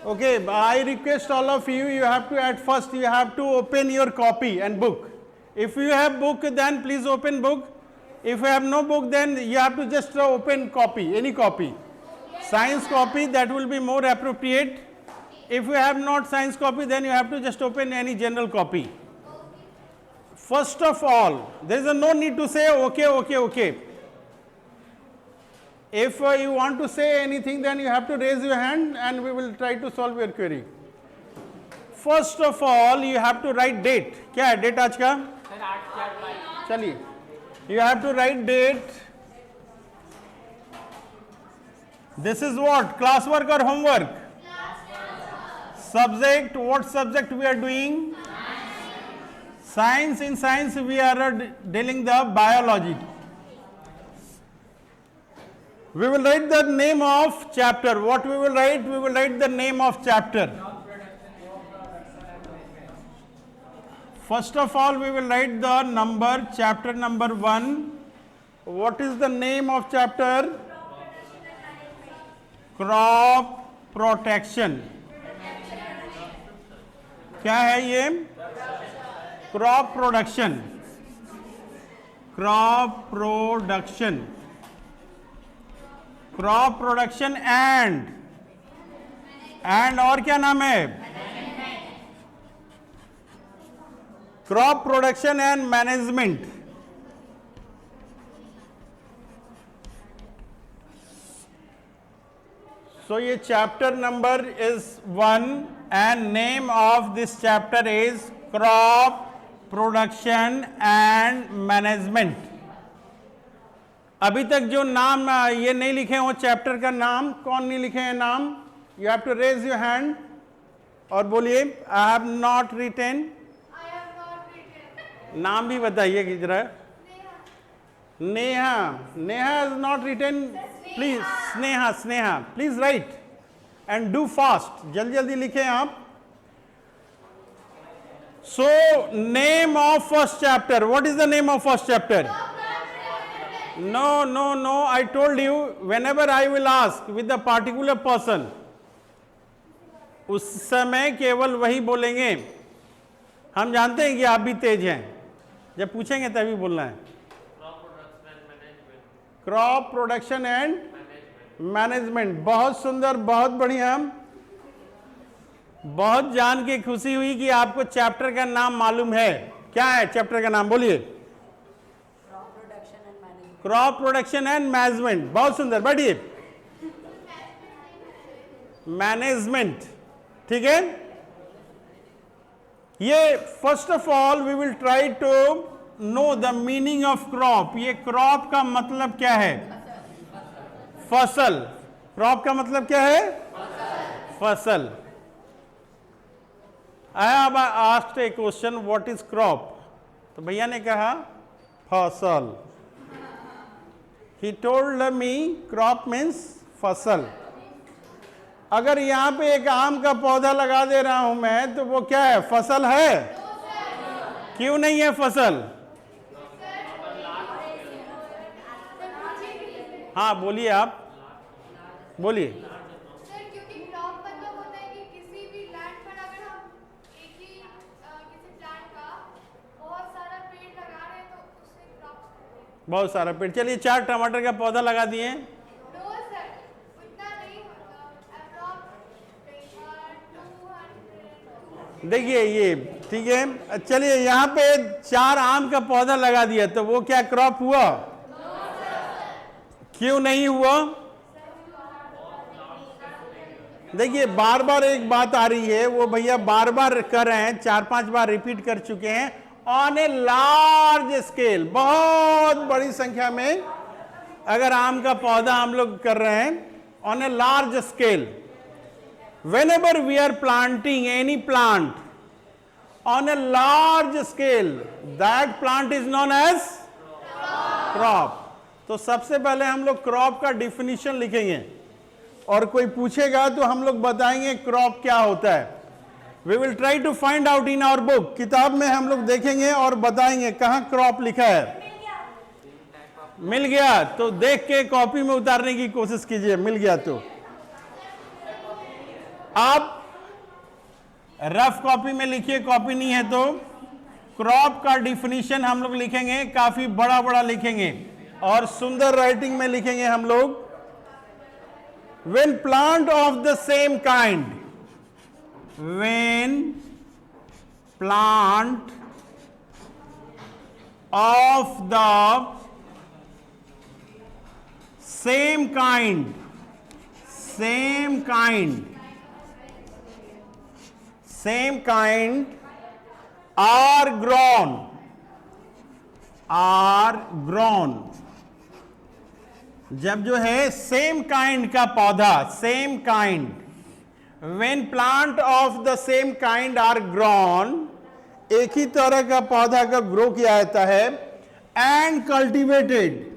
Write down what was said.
Okay, I request all of you, you have to at first you have to open your copy and book. If you have book, then please open book. If you have no book, then you have to just open copy, any copy. Science copy, that will be more appropriate. If you have not science copy, then you have to just open any general copy. First of all, there is no need to say okay, okay, okay. If you want to say anything, then you have to raise your hand and we will try to solve your query. First of all, you have to write date. क्या है date आज का? चलिए, you have to write date. This is what? Classwork or homework? Subject, what subject we are doing? Science. In science we are dealing the biology. We will write the name of chapter. What we will write? We will write the name of chapter. First of all, we will write the number, chapter number 1. What is the name of chapter? Crop protection. क्या है ये? Crop production. Crop production. Crop production and और क्या नाम है? Crop production and management. So ये chapter number is 1 and name of this chapter is crop production and management. अभी तक जो नाम ये नहीं लिखे हो चैप्टर का नाम, कौन नहीं लिखे हैं नाम? You have to raise your hand और बोलिए आई हैव नॉट रिटेन. नाम भी बताइए कि जरा. Neha. Neha is not written. Please Sneha. Sneha please write and do fast. जल्दी जल्दी लिखें आप. So name of first chapter. What is the name of first chapter? No, I told you, whenever I will ask with the particular person, उस समय केवल वही बोलेंगे. हम जानते हैं कि आप भी तेज हैं, जब पूछेंगे तभी बोलना है. Crop production and management. बहुत सुंदर, बहुत बढ़िया. बहुत जान के खुशी हुई कि आपको चैप्टर का नाम मालूम है. क्या है चैप्टर का नाम? बोलिए. Crop production and management. बहुत सुंदर. बढ़िए. मैनेजमेंट. ठीक है. ये first of all we will try to know the meaning of crop. ये क्रॉप का मतलब क्या है? फसल. क्रॉप का मतलब क्या है? फसल. I have asked A question, what is crop? तो भैया ने कहा फसल. He told me crop means फसल. अगर यहाँ पे एक आम का पौधा लगा दे रहा हूं मैं, तो वो क्या है? फसल है? क्यों नहीं है फसल? हाँ बोलिए, आप बोलिए. क्योंकि क्रॉप मतलब होता है कि किसी भी लैंड पर अगर हम एक ही किसी प्लांट का बहुत सारा पेड़ लगा रहे हैं तो उससे क्रॉप कहते हैं. बहुत सारा पेड़. चलिए 4 टमाटर का पौधा लगा दिए. नो सर, उतना नहीं. देखिए ये ठीक है. चलिए यहाँ पे 4 आम का पौधा लगा दिया, तो वो क्या क्रॉप हुआ? क्यों नहीं हुआ? देखिए बार बार एक बात आ रही है, वो भैया बार बार कर रहे हैं, 4-5 बार रिपीट कर चुके हैं. ऑन ए लार्ज स्केल, बहुत बड़ी संख्या में अगर आम का पौधा हम लोग कर रहे हैं, on a large scale, whenever we are planting any plant on a large scale, that plant is known as crop. तो सबसे पहले हम लोग क्रॉप का डिफिनीशन लिखेंगे और कोई पूछेगा तो हम लोग बताएंगे क्रॉप क्या होता है. We will try to find out in our book. किताब में हम लोग देखेंगे और बताएंगे कहां क्रॉप लिखा है. मिल गया तो देख के कॉपी में उतारने की कोशिश कीजिए. मिल गया तो आप रफ कॉपी में लिखिए, कॉपी नहीं है तो क्रॉप का डिफिनीशन हम लोग लिखेंगे, काफी बड़ा बड़ा लिखेंगे और सुंदर राइटिंग में लिखेंगे हम लोग। When plant of the same kind, when plant of the same kind are grown, जब जो है सेम काइंड का पौधा, same kind, when plant of the same kind are grown, एक ही तरह का पौधा का ग्रो किया जाता है, एंड कल्टीवेटेड